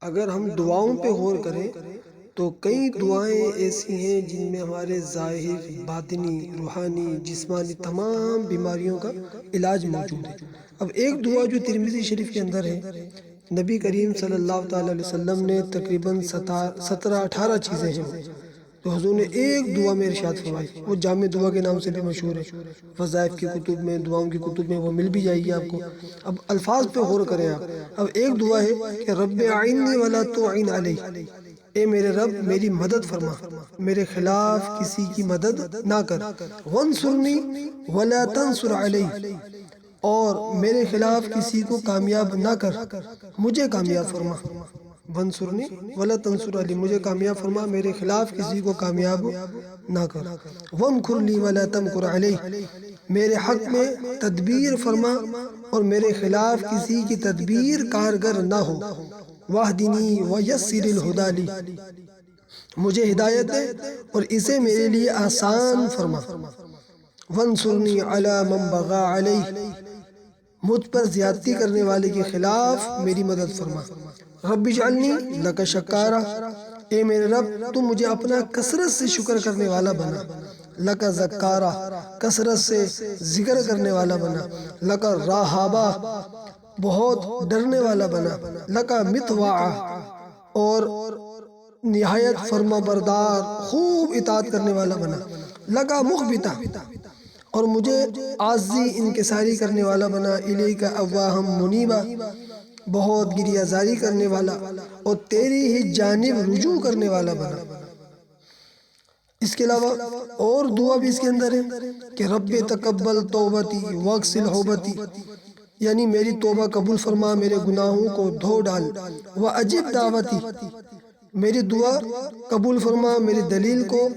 اگر ہم دعاؤں پہ غور کریں تو کئی دعائیں ایسی ہیں جن میں ہمارے ظاہر، باطنی، روحانی، جسمانی تمام بیماریوں کا علاج موجود ہے۔ اب ایک دعا جو ترمذی شریف کے اندر ہے، نبی کریم صلی اللہ تعالیٰ علیہ وسلم نے تقریباً 17-18 چیزیں ہیں تو حضور نے ایک دعا میں ارشاد فرمائی، وہ جامع دعا کے نام سے بھی مشہور ہے، وظائف کی کتب میں، دعاؤں کی کتب میں وہ مل بھی جائے گی آپ کو۔ اب الفاظ پہ غور کریں آپ۔ اب ایک دعا ہے کہ رب اعنی ولا تعن علی، اے میرے رب میری مدد فرما، میرے خلاف کسی کی مدد نہ کر، وانصرنی ولا تنصر علی، اور میرے خلاف کسی کو کامیاب نہ کر، مجھے کامیاب فرما، وانصرنی ولا تنصر علی، مجھے کامیاب فرما، میرے خلاف کسی کو کامیاب نہ کر، وامکر لی ولا تمکر علی، میرے حق میں تدبیر فرما اور میرے خلاف کسی کی تدبیر کارگر نہ ہو، واہدنی ویسر الہدی لی، مجھے ہدایت دے اور اسے میرے لیے آسان فرما، وانصرنی علی من بغی علی، مجھ پر زیادتی کرنے والے کے خلاف میری مدد فرما، رب اجعلنی لک شکارا، اے میرے رب تو مجھے اپنا کثرت سے شکر کرنے والا بنا، لک ذکارا، کثرت سے ذکر کرنے والا بنا، لک راہابا، بہت ڈرنے والا بنا، لک مطواعا، اور نہایت فرما بردار خوب اطاعت کرنے والا بنا، لک مخبتا، اور مجھے عاجزی انکساری کرنے والا بنا، الیک اواہم منیبا، بہت گریہ زاری کرنے والا اور تیری ہی جانب رجوع کرنے والا بنا۔ اس کے علاوہ اور دعا بھی اس کے اندر ہے کہ رب تقبل توبتی واغسل حوبتی، یعنی میری توبہ قبول فرما، میرے گناہوں کو دھو ڈال، وَأَجِبْ دعوتی، میری دعا قبول فرما، میری دلیل کو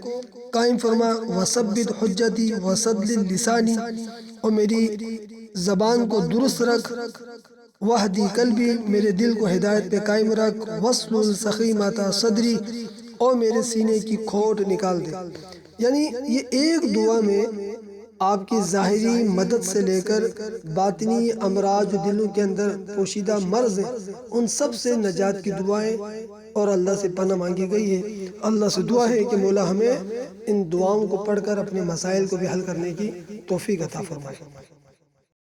قائم فرما، وَثَبِّتْ حُجَّتِي وَسَدْلِلْ لِسَانِي، اور میری زبان کو درست رکھ، وَحْدِي قلبی، میرے دل کو ہدایت پہ قائم رکھ، وَاسْلُلْ سَخِیمَةَ صَدْرِی، اور میرے سینے کی کھوٹ نکال دے۔ یعنی یہ ایک دعا میں آپ کی ظاہری مدد سے لے کر باطنی امراض جو دلوں کے اندر پوشیدہ مرض ہیں ان سب سے نجات کی دعائیں اور اللہ سے پناہ مانگی گئی ہے۔ اللہ سے دعا ہے کہ مولا ہمیں ان دعاؤں کو پڑھ کر اپنے مسائل کو بھی حل کرنے کی توفیق عطا فرمائے۔